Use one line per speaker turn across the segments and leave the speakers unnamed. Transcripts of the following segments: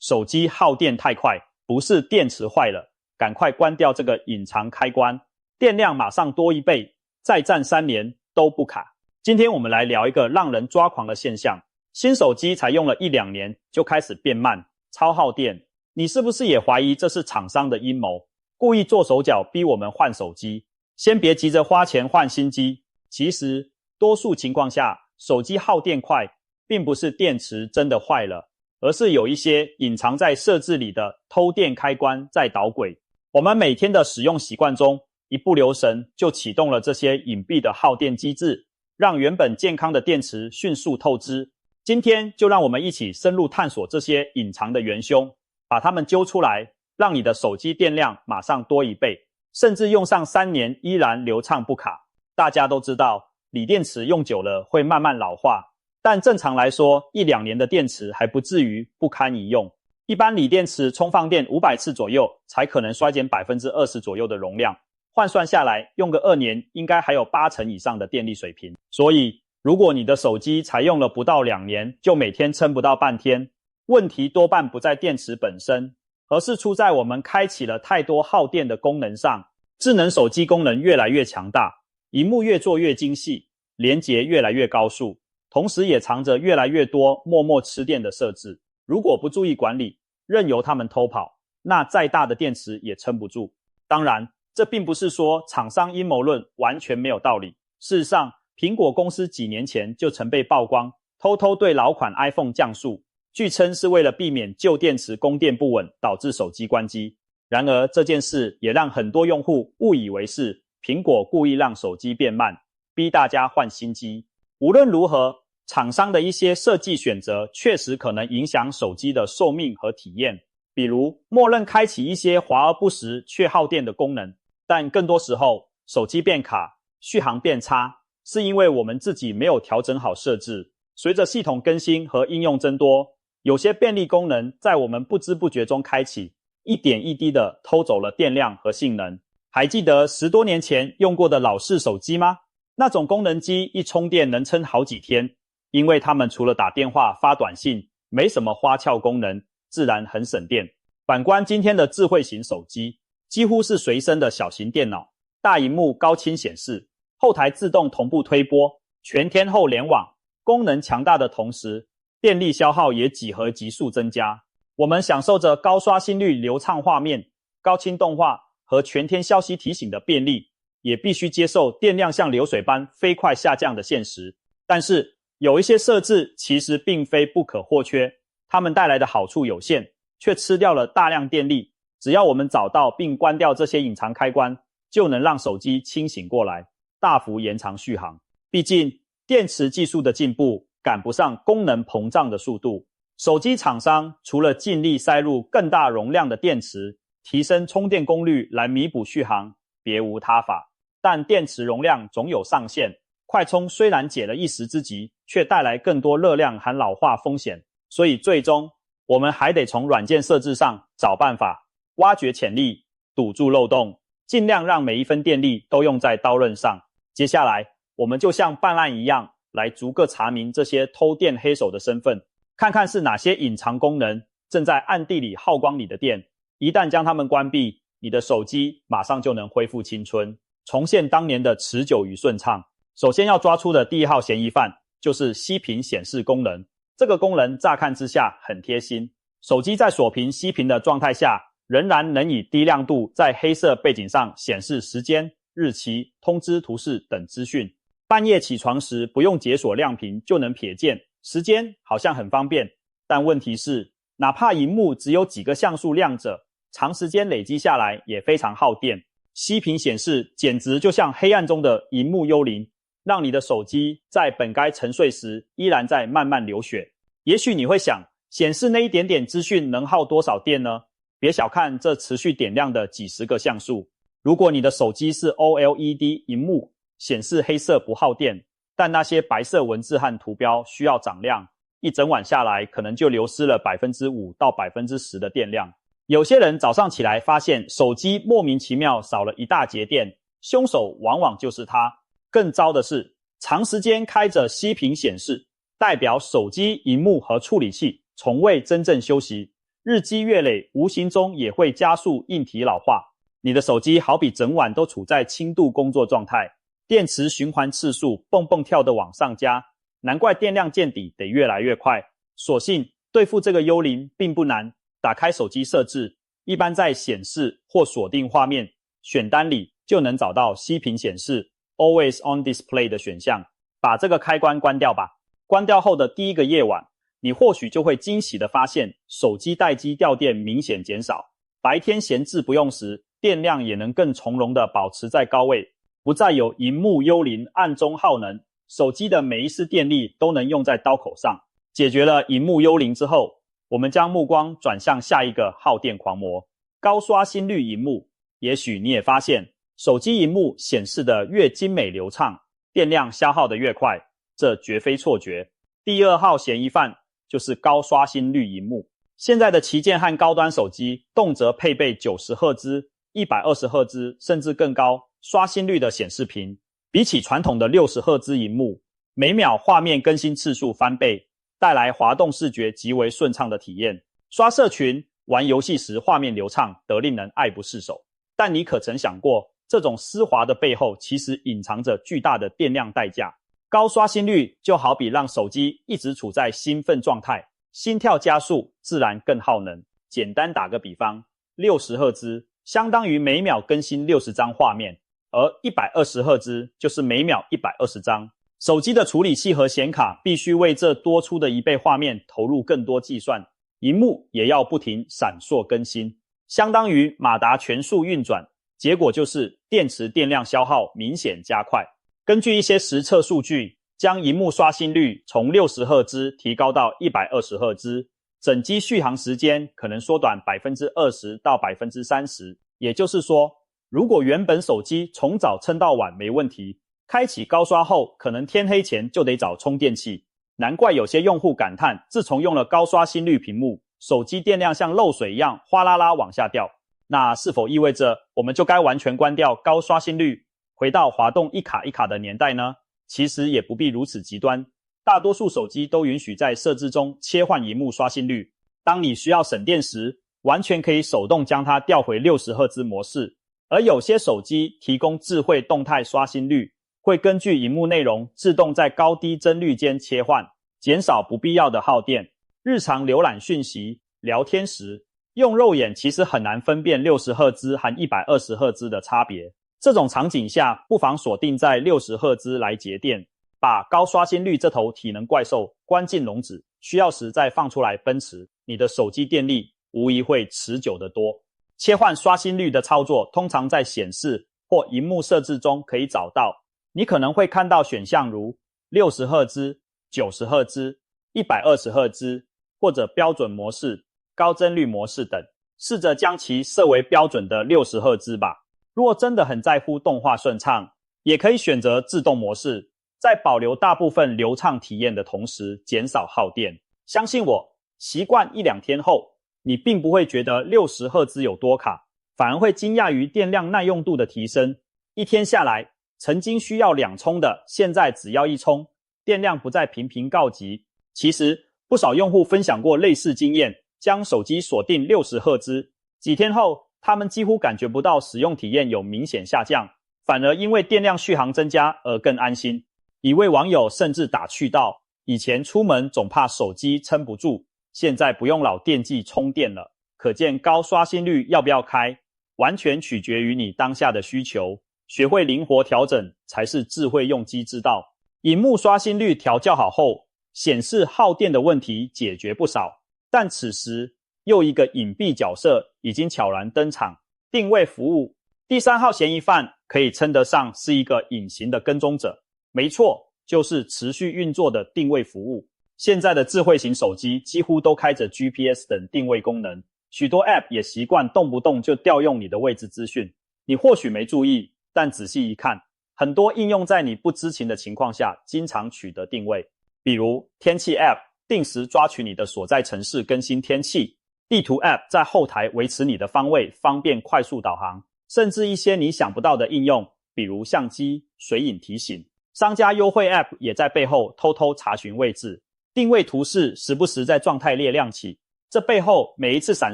手机耗电太快，不是电池坏了，赶快关掉这个隐藏开关，电量马上多1倍，再战3年都不卡。今天我们来聊一个让人抓狂的现象，新手机才用了1-2年就开始变慢，超耗电。你是不是也怀疑这是厂商的阴谋，故意做手脚逼我们换手机？先别急着花钱换新机，其实多数情况下，手机耗电快并不是电池真的坏了，而是有一些隐藏在设置里的偷电开关在捣鬼。我们每天的使用习惯中，一不留神就启动了这些隐蔽的耗电机制，让原本健康的电池迅速透支。今天就让我们一起深入探索这些隐藏的元凶，把它们揪出来，让你的手机电量马上多1倍，甚至用上3年依然流畅不卡。大家都知道，锂电池用久了会慢慢老化，但正常来说1-2年的电池还不至于不堪一用。一般锂电池充放电500次左右才可能衰减 20% 左右的容量，换算下来用个2年应该还有80%以上的电力水平。所以如果你的手机才用了不到2年就每天撑不到半天，问题多半不在电池本身，而是出在我们开启了太多耗电的功能上。智能手机功能越来越强大，萤幕越做越精细，连结越来越高速，同时也藏着越来越多默默吃电的设置。如果不注意管理，任由它们偷跑，那再大的电池也撑不住。当然，这并不是说厂商阴谋论完全没有道理。事实上，苹果公司几年前就曾被曝光偷偷对老款 iPhone 降速，据称是为了避免旧电池供电不稳导致手机关机。然而这件事也让很多用户误以为是苹果故意让手机变慢，逼大家换新机。无论如何，厂商的一些设计选择确实可能影响手机的寿命和体验，比如默认开启一些华而不实却耗电的功能，但更多时候手机变卡、续航变差，是因为我们自己没有调整好设置。随着系统更新和应用增多，有些便利功能在我们不知不觉中开启，一点一滴地偷走了电量和性能。还记得10多年前用过的老式手机吗？那种功能机一充电能撑好几天，因为它们除了打电话发短信，没什么花俏功能，自然很省电。反观今天的智慧型手机，几乎是随身的小型电脑，大萤幕高清显示，后台自动同步推播，全天候联网，功能强大的同时，电力消耗也几何级数增加。我们享受着高刷新率、流畅画面、高清动画和全天消息提醒的便利，也必须接受电量像流水般飞快下降的现实。但是有一些设置其实并非不可或缺，它们带来的好处有限，却吃掉了大量电力。只要我们找到并关掉这些隐藏开关，就能让手机清醒过来，大幅延长续航。毕竟电池技术的进步赶不上功能膨胀的速度，手机厂商除了尽力塞入更大容量的电池，提升充电功率来弥补续航，别无他法。但电池容量总有上限，快充虽然解了一时之急，却带来更多热量和老化风险。所以最终我们还得从软件设置上找办法，挖掘潜力，堵住漏洞，尽量让每一分电力都用在刀刃上。接下来我们就像办案一样，来逐个查明这些偷电黑手的身份，看看是哪些隐藏功能正在暗地里耗光你的电。一旦将它们关闭，你的手机马上就能恢复青春，重现当年的持久与顺畅。首先要抓出的第一号嫌疑犯就是息屏显示功能。这个功能乍看之下很贴心，手机在锁屏息屏的状态下，仍然能以低亮度在黑色背景上显示时间、日期、通知图示等资讯。半夜起床时不用解锁亮屏就能瞥见时间，好像很方便。但问题是，哪怕萤幕只有几个像素亮着，长时间累积下来也非常耗电。息屏显示简直就像黑暗中的萤幕幽灵，让你的手机在本该沉睡时依然在慢慢流血。也许你会想，显示那一点点资讯能耗多少电呢？别小看这持续点亮的几十个像素。如果你的手机是 OLED 萤幕，显示黑色不耗电，但那些白色文字和图标需要长亮，一整晚下来可能就流失了 5% 到 10% 的电量。有些人早上起来发现手机莫名其妙少了一大截电，凶手往往就是他。更糟的是，长时间开着息屏显示，代表手机、萤幕和处理器从未真正休息。日积月累，无形中也会加速硬体老化。你的手机好比整晚都处在轻度工作状态，电池循环次数蹦蹦跳的往上加，难怪电量见底得越来越快。所幸对付这个幽灵并不难，打开手机设置，一般在显示或锁定画面选单里就能找到息屏显示 Always on Display 的选项，把这个开关关掉吧。关掉后的第一个夜晚，你或许就会惊喜地发现手机待机掉电明显减少，白天闲置不用时，电量也能更从容地保持在高位，不再有萤幕幽灵暗中耗能，手机的每一丝电力都能用在刀口上。解决了萤幕幽灵之后，我们将目光转向下一个耗电狂魔——高刷新率萤幕。也许你也发现，手机萤幕显示的越精美流畅，电量消耗的越快，这绝非错觉。第二号嫌疑犯就是高刷新率萤幕。现在的旗舰和高端手机动辄配备90赫兹、120赫兹甚至更高刷新率的显示屏，比起传统的60赫兹萤幕，每秒画面更新次数翻倍，带来滑动视觉极为顺畅的体验。刷社群、玩游戏时画面流畅，得令人爱不释手。但你可曾想过，这种丝滑的背后其实隐藏着巨大的电量代价？高刷新率就好比让手机一直处在兴奋状态，心跳加速，自然更耗能。简单打个比方，60赫兹相当于每秒更新60张画面，而120赫兹就是每秒120张。手机的处理器和显卡必须为这多出的1倍画面投入更多计算，萤幕也要不停闪烁更新，相当于马达全速运转，结果就是电池电量消耗明显加快。根据一些实测数据，将萤幕刷新率从60赫兹提高到120赫兹，整机续航时间可能缩短 20% 到 30%。 也就是说，如果原本手机从早撑到晚没问题，开启高刷后可能天黑前就得找充电器。难怪有些用户感叹，自从用了高刷新率屏幕，手机电量像漏水一样哗啦啦往下掉。那是否意味着我们就该完全关掉高刷新率，回到滑动一卡一卡的年代呢？其实也不必如此极端，大多数手机都允许在设置中切换萤幕刷新率。当你需要省电时，完全可以手动将它调回60赫兹模式。而有些手机提供智慧动态刷新率，会根据萤幕内容自动在高低帧率间切换，减少不必要的耗电。日常浏览讯息、聊天时，用肉眼其实很难分辨60赫兹和120赫兹的差别。这种场景下，不妨锁定在60赫兹来节电，把高刷新率这头体能怪兽关进笼子，需要时再放出来奔驰，你的手机电力无疑会持久得多。切换刷新率的操作通常在显示或萤幕设置中可以找到，你可能会看到选项如60赫兹、90赫兹、120赫兹或者标准模式、高帧率模式等，试着将其设为标准的60赫兹吧。若真的很在乎动画顺畅，也可以选择自动模式，在保留大部分流畅体验的同时减少耗电。相信我，习惯1-2天后，你并不会觉得60赫兹有多卡，反而会惊讶于电量耐用度的提升。一天下来，曾经需要2充的，现在只要1充，电量不再频频告急。其实不少用户分享过类似经验，将手机锁定60赫兹，几天后他们几乎感觉不到使用体验有明显下降，反而因为电量续航增加而更安心。一位网友甚至打趣道，以前出门总怕手机撑不住，现在不用老惦记充电了。可见高刷新率要不要开，完全取决于你当下的需求，学会灵活调整才是智慧用机之道。萤幕刷新率调校好后，显示耗电的问题解决不少，但此时又一个隐蔽角色已经悄然登场，定位服务。第3号嫌疑犯可以称得上是一个隐形的跟踪者，没错，就是持续运作的定位服务。现在的智慧型手机几乎都开着 GPS 等定位功能，许多 App 也习惯动不动就调用你的位置资讯。你或许没注意，但仔细一看，很多应用在你不知情的情况下经常取得定位。比如天气 App 定时抓取你的所在城市更新天气，地图 App 在后台维持你的方位，方便快速导航，甚至一些你想不到的应用，比如相机、水影提醒。商家优惠 App 也在背后偷偷查询位置，定位图示时不时在状态列亮起，这背后每一次闪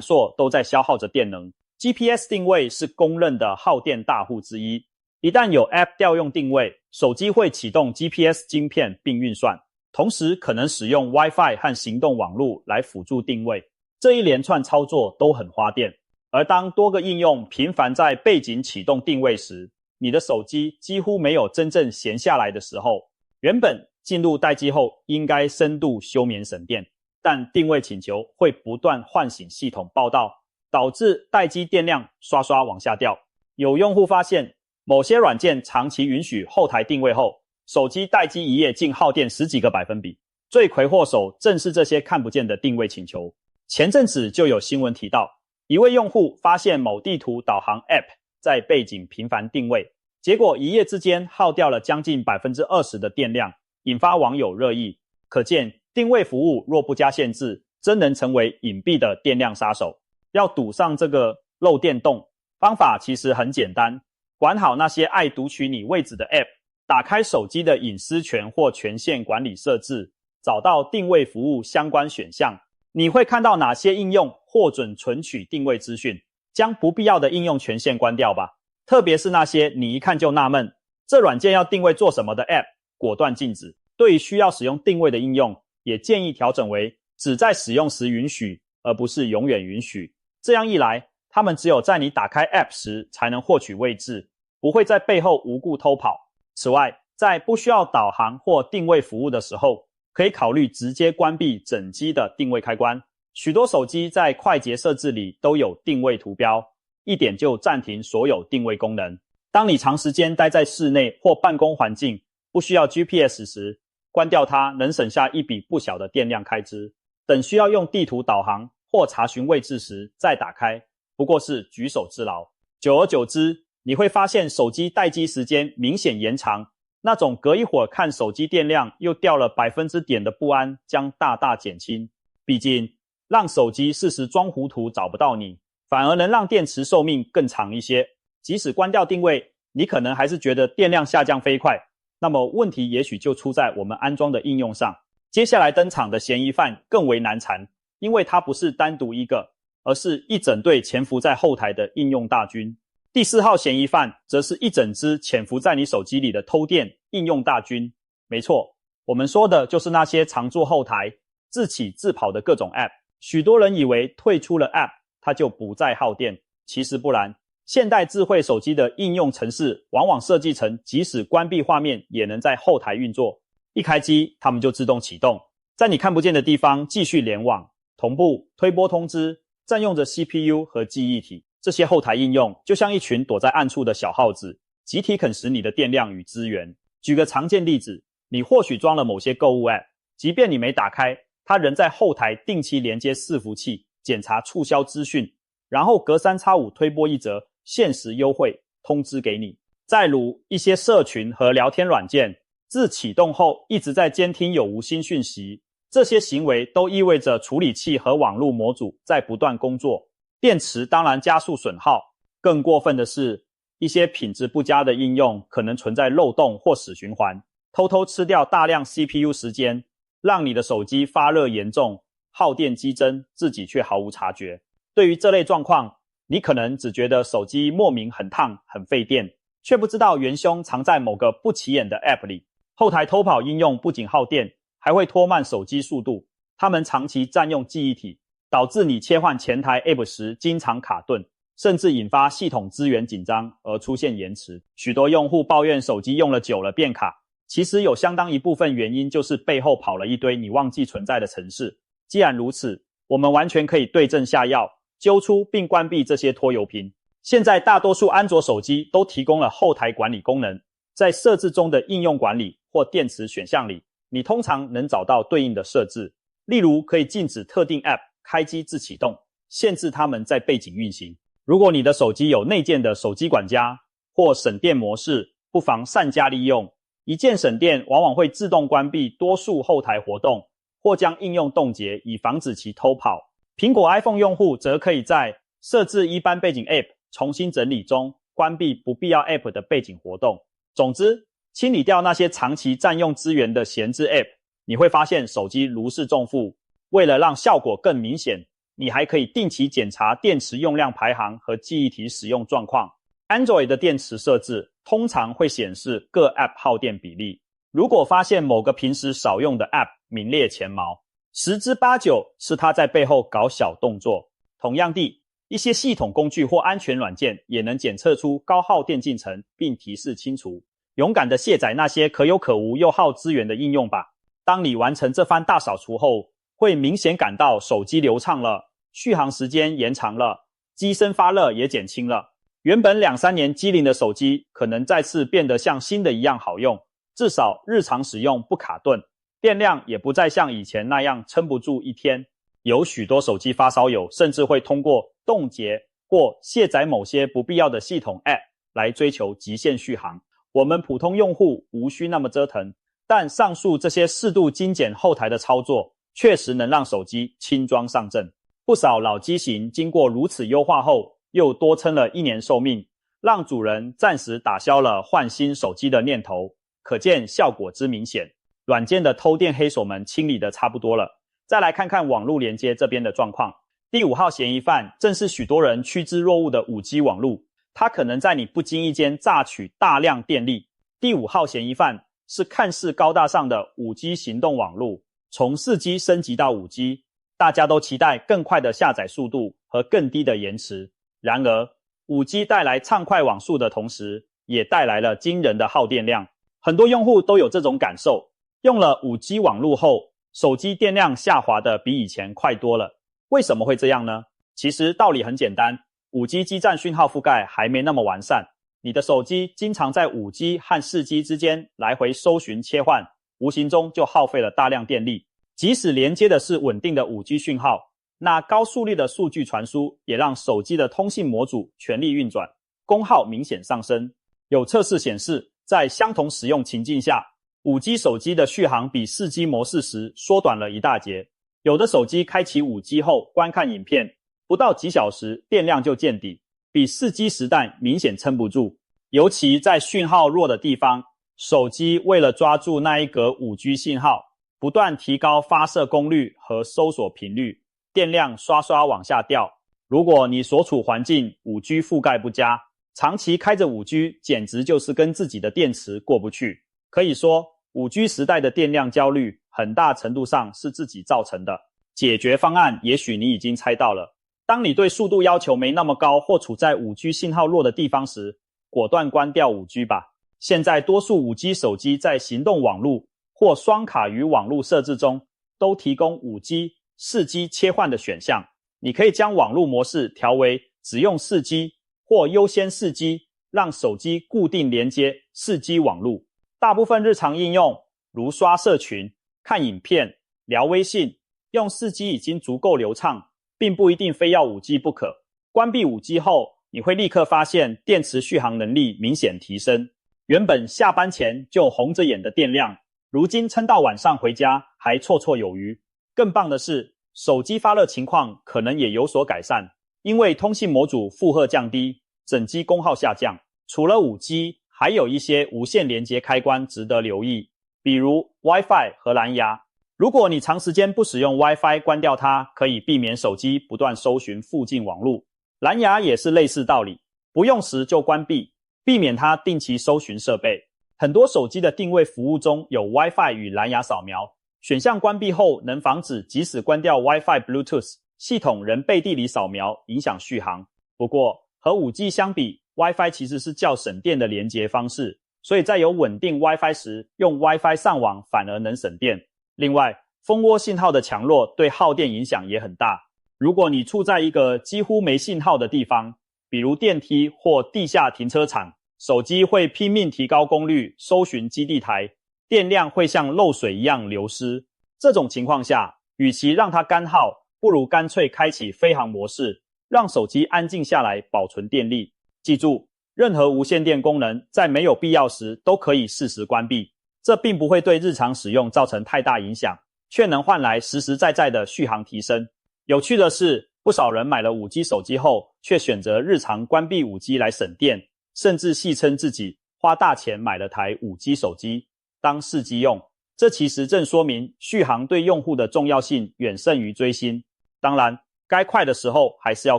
烁都在消耗着电能。GPS 定位是公认的耗电大户之一，一旦有 App 调用定位，手机会启动 GPS 晶片并运算，同时可能使用 Wi-Fi 和行动网络来辅助定位。这一连串操作都很花电，而当多个应用频繁在背景启动定位时，你的手机几乎没有真正闲下来的时候。原本进入待机后应该深度休眠省电，但定位请求会不断唤醒系统报到，导致待机电量刷刷往下掉。有用户发现，某些软件长期允许后台定位后，手机待机一夜竟耗电10几个百分比。罪魁祸首正是这些看不见的定位请求。前阵子就有新闻提到，一位用户发现某地图导航 App 在背景频繁定位，结果一夜之间耗掉了将近 20% 的电量，引发网友热议。可见定位服务若不加限制，真能成为隐蔽的电量杀手。要堵上这个漏电洞，方法其实很简单，管好那些爱读取你位置的 App， 打开手机的隐私权或权限管理设置，找到定位服务相关选项，你会看到哪些应用获准存取定位资讯，将不必要的应用权限关掉吧。特别是那些你一看就纳闷，这软件要定位做什么的 App， 果断禁止。对于需要使用定位的应用，也建议调整为只在使用时允许，而不是永远允许。这样一来，他们只有在你打开 App 时才能获取位置，不会在背后无故偷跑。此外，在不需要导航或定位服务的时候，可以考虑直接关闭整机的定位开关。许多手机在快捷设置里都有定位图标，一点就暂停所有定位功能。当你长时间待在室内或办公环境，不需要 GPS 时，关掉它能省下一笔不小的电量开支。等需要用地图导航或查询位置时再打开，不过是举手之劳。久而久之，你会发现手机待机时间明显延长，那种隔一会儿看手机电量又掉了%的不安将大大减轻。毕竟，让手机适时装糊涂找不到你，反而能让电池寿命更长一些。即使关掉定位，你可能还是觉得电量下降飞快，那么问题也许就出在我们安装的应用上。接下来登场的嫌疑犯更为难缠，因为它不是单独一个，而是一整队潜伏在后台的应用大军。第4号嫌疑犯则是一整支潜伏在你手机里的偷电应用大军。没错，我们说的就是那些常驻后台、自起自跑的各种 App。许多人以为退出了 App， 它就不再耗电，其实不然。现代智慧手机的应用程式往往设计成即使关闭画面也能在后台运作，一开机它们就自动启动，在你看不见的地方继续联网、同步、推播通知，占用着 CPU 和记忆体。这些后台应用就像一群躲在暗处的小耗子，集体啃食你的电量与资源。举个常见例子，你或许装了某些购物 App， 即便你没打开，它仍在后台定期连接伺服器，检查促销资讯，然后隔3x5推播一则限时优惠通知给你。再如一些社群和聊天软件，自启动后一直在监听有无新讯息，这些行为都意味着处理器和网络模组在不断工作，电池当然加速损耗。更过分的是，一些品质不佳的应用可能存在漏洞或死循环，偷偷吃掉大量 CPU 时间，让你的手机发热严重，耗电激增，自己却毫无察觉。对于这类状况，你可能只觉得手机莫名很烫很费电，却不知道元凶藏在某个不起眼的 App 里。后台偷跑应用不仅耗电，还会拖慢手机速度，它们长期占用记忆体，导致你切换前台 App 时经常卡顿，甚至引发系统资源紧张而出现延迟。许多用户抱怨手机用了久了变卡，其实有相当一部分原因就是背后跑了一堆你忘记存在的程式。既然如此，我们完全可以对症下药，揪出并关闭这些拖油瓶。现在大多数安卓手机都提供了后台管理功能，在设置中的应用管理或电池选项里，你通常能找到对应的设置。例如可以禁止特定 App 开机自启动，限制它们在背景运行。如果你的手机有内建的手机管家或省电模式，不妨善加利用。一键省电往往会自动关闭多数后台活动，或将应用冻结以防止其偷跑。苹果 iPhone 用户则可以在设置一般背景 App 重新整理中关闭不必要 App 的背景活动。总之，清理掉那些长期占用资源的闲置 App， 你会发现手机如释重负。为了让效果更明显，你还可以定期检查电池用量排行和记忆体使用状况。Android 的电池设置通常会显示各 App 耗电比例，如果发现某个平时少用的 App 名列前茅，10之8九是它在背后搞小动作。同样地，一些系统工具或安全软件也能检测出高耗电进程并提示清除。勇敢的卸载那些可有可无又耗资源的应用吧。当你完成这番大扫除后，会明显感到手机流畅了，续航时间延长了，机身发热也减轻了。原本2-3年机龄的手机可能再次变得像新的一样好用，至少日常使用不卡顿，电量也不再像以前那样撑不住一天。有许多手机发烧友甚至会通过冻结或卸载某些不必要的系统 App 来追求极限续航。我们普通用户无需那么折腾，但上述这些适度精简后台的操作确实能让手机轻装上阵。不少老机型经过如此优化后，又多撑了1年寿命，让主人暂时打消了换新手机的念头，可见效果之明显。软件的偷电黑手们清理的差不多了，再来看看网络连接这边的状况。第5号嫌疑犯正是许多人趋之若鹜的 5G 网络，它可能在你不经意间榨取大量电力。第5号嫌疑犯是看似高大上的 5G 行动网络，从 4G 升级到 5G， 大家都期待更快的下载速度和更低的延迟。然而 5G 带来畅快网速的同时，也带来了惊人的耗电量。很多用户都有这种感受，用了 5G 网络后，手机电量下滑的比以前快多了。为什么会这样呢？其实道理很简单， 5G 基站讯号覆盖还没那么完善，你的手机经常在 5G 和 4G 之间来回搜寻切换，无形中就耗费了大量电力。即使连接的是稳定的 5G 讯号，那高速率的数据传输也让手机的通信模组全力运转，功耗明显上升。有测试显示，在相同使用情境下， 5G 手机的续航比 4G 模式时缩短了一大截。有的手机开启 5G 后观看影片，不到几小时电量就见底，比 4G 时代明显撑不住。尤其在讯号弱的地方，手机为了抓住那一格 5G 信号，不断提高发射功率和搜索频率，电量刷刷往下掉。如果你所处环境 5G 覆盖不佳，长期开着 5G 简直就是跟自己的电池过不去。可以说 5G 时代的电量焦虑很大程度上是自己造成的。解决方案也许你已经猜到了，当你对速度要求没那么高或处在 5G 信号弱的地方时，果断关掉 5G 吧。现在多数 5G 手机在行动网络或双卡与网络设置中都提供 5G、4G 切换的选项，你可以将网络模式调为只用 4G 或优先 4G， 让手机固定连接 4G 网络。大部分日常应用如刷社群、看影片、聊微信，用 4G 已经足够流畅，并不一定非要 5G 不可。关闭 5G 后，你会立刻发现电池续航能力明显提升，原本下班前就红着眼的电量，如今撑到晚上回家还绰绰有余。更棒的是，手机发热情况可能也有所改善，因为通信模组负荷降低，整机功耗下降。除了 5G， 还有一些无线连接开关值得留意，比如 Wi-Fi 和蓝牙。如果你长时间不使用 Wi-Fi， 关掉它可以避免手机不断搜寻附近网络。蓝牙也是类似道理，不用时就关闭，避免它定期搜寻设备。很多手机的定位服务中有 Wi-Fi 与蓝牙扫描，选项关闭后能防止即使关掉 Wi-Fi Bluetooth， 系统仍背地里扫描，影响续航。不过和 5G 相比， Wi-Fi 其实是较省电的连接方式，所以在有稳定 Wi-Fi 时，用 Wi-Fi 上网反而能省电。另外，蜂窝信号的强弱对耗电影响也很大。如果你处在一个几乎没信号的地方，比如电梯或地下停车场，手机会拼命提高功率搜寻基地台，电量会像漏水一样流失。这种情况下，与其让它干耗，不如干脆开启飞行模式，让手机安静下来保存电力。记住，任何无线电功能在没有必要时都可以适时关闭，这并不会对日常使用造成太大影响，却能换来实实在在的续航提升。有趣的是，不少人买了 5G 手机后，却选择日常关闭 5G 来省电，甚至戏称自己花大钱买了台 5G 手机当 4G 用。这其实正说明续航对用户的重要性远胜于追星。当然，该快的时候还是要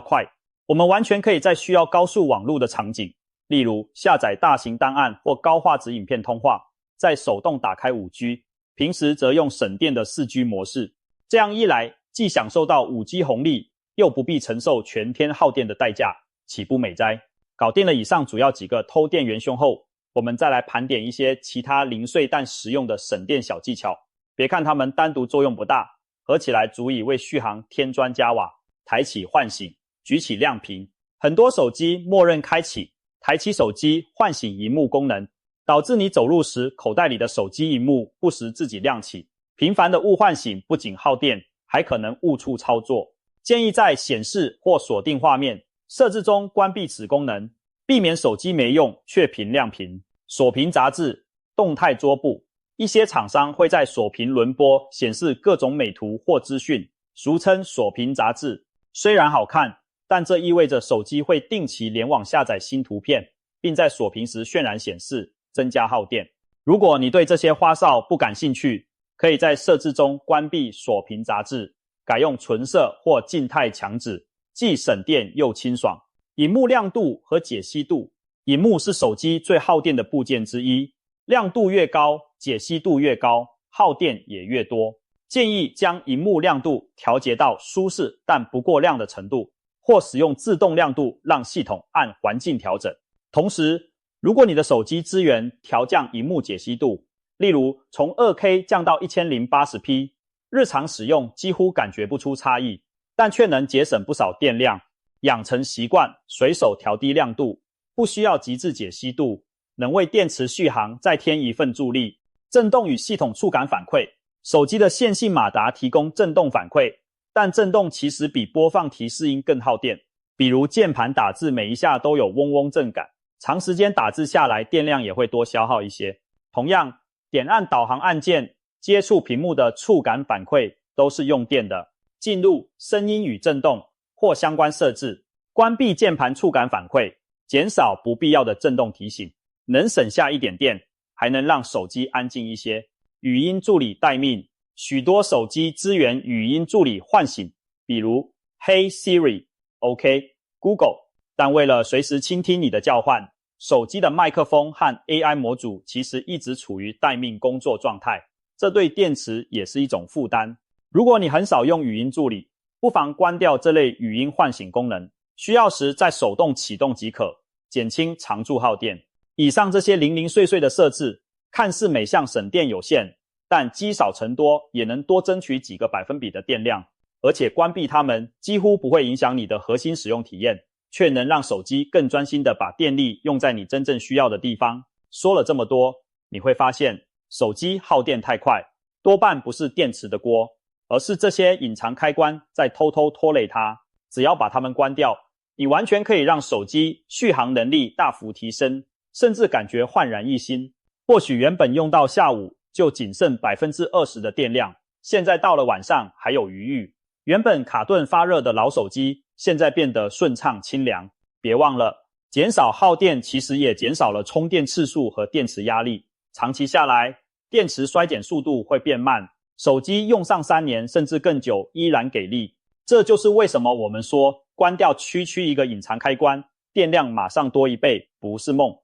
快。我们完全可以在需要高速网络的场景，例如下载大型档案或高画质影片通话，再手动打开 5G， 平时则用省电的 4G 模式。这样一来，既享受到 5G 红利，又不必承受全天耗电的代价，岂不美哉？搞定了以上主要几个偷电元凶后，我们再来盘点一些其他零碎但实用的省电小技巧。别看它们单独作用不大，合起来足以为续航添砖加瓦。抬起唤醒，举起亮屏，很多手机默认开启抬起手机唤醒萤幕功能，导致你走路时口袋里的手机萤幕不时自己亮起。频繁的误唤醒不仅耗电，还可能误触操作。建议在显示或锁定画面设置中关闭此功能，避免手机没用却频亮屏。锁屏杂志、动态桌布，一些厂商会在锁屏轮播显示各种美图或资讯，俗称锁屏杂志。虽然好看，但这意味着手机会定期联网下载新图片，并在锁屏时渲染显示，增加耗电。如果你对这些花哨不感兴趣，可以在设置中关闭锁屏杂志，改用纯色或静态墙纸，既省电又清爽。萤幕亮度和解析度，萤幕是手机最耗电的部件之一，亮度越高，解析度越高，耗电也越多。建议将萤幕亮度调节到舒适但不过亮的程度，或使用自动亮度让系统按环境调整。同时，如果你的手机支援调降萤幕解析度，例如从 2K 降到 1080p， 日常使用几乎感觉不出差异，但却能节省不少电量。养成习惯，随手调低亮度，不需要极致解析度，能为电池续航再添一份助力。震动与系统触感反馈，手机的线性马达提供震动反馈，但震动其实比播放提示音更耗电。比如键盘打字每一下都有嗡嗡震感，长时间打字下来电量也会多消耗一些。同样，点按导航按键、接触屏幕的触感反馈都是用电的。进入声音与震动或相关设置，关闭键盘触感反馈，减少不必要的震动提醒，能省下一点电，还能让手机安静一些。语音助理待命，许多手机支援语音助理唤醒，比如 Hey Siri、OK、Google， 但为了随时倾听你的叫唤，手机的麦克风和 AI 模组其实一直处于待命工作状态，这对电池也是一种负担。如果你很少用语音助理，不妨关掉这类语音唤醒功能，需要时再手动启动即可，减轻常驻耗电。以上这些零零碎碎的设置，看似每项省电有限，但积少成多也能多争取几个百分比的电量，而且关闭它们几乎不会影响你的核心使用体验，却能让手机更专心地把电力用在你真正需要的地方。说了这么多，你会发现手机耗电太快，多半不是电池的锅，而是这些隐藏开关在偷偷拖累它。只要把它们关掉，你完全可以让手机续航能力大幅提升，甚至感觉焕然一新。或许原本用到下午就仅剩 20% 的电量，现在到了晚上还有余裕。原本卡顿发热的老手机，现在变得顺畅清凉。别忘了，减少耗电其实也减少了充电次数和电池压力。长期下来，电池衰减速度会变慢，手机用上3年甚至更久依然给力。这就是为什么我们说关掉区区一个隐藏开关，电量马上多1倍不是梦。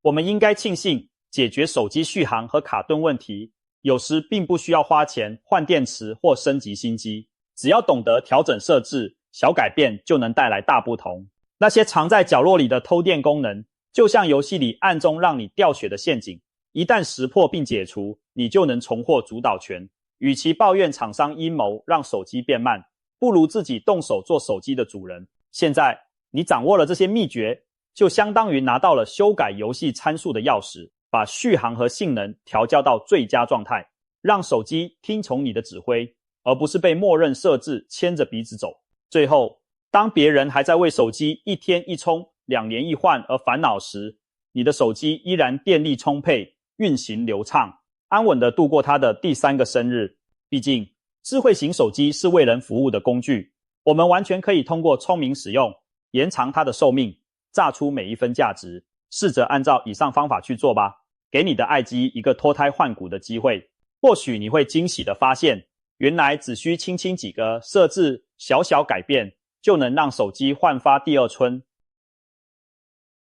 我们应该庆幸解决手机续航和卡顿问题，有时并不需要花钱换电池或升级新机，只要懂得调整设置，小改变就能带来大不同。那些藏在角落里的偷电功能，就像游戏里暗中让你掉血的陷阱，一旦识破并解除，你就能重获主导权。与其抱怨厂商阴谋让手机变慢，不如自己动手做手机的主人。现在你掌握了这些秘诀，就相当于拿到了修改游戏参数的钥匙，把续航和性能调教到最佳状态，让手机听从你的指挥，而不是被默认设置牵着鼻子走。最后，当别人还在为手机1天1充、2年1换而烦恼时，你的手机依然电力充沛，运行流畅，安稳地度过它的第3个生日。毕竟，智慧型手机是为人服务的工具，我们完全可以通过聪明使用，延长它的寿命，榨出每一分价值。试着按照以上方法去做吧，给你的爱机一个脱胎换骨的机会。或许你会惊喜地发现，原来只需轻轻几个设置小小改变就能让手机焕发第二春。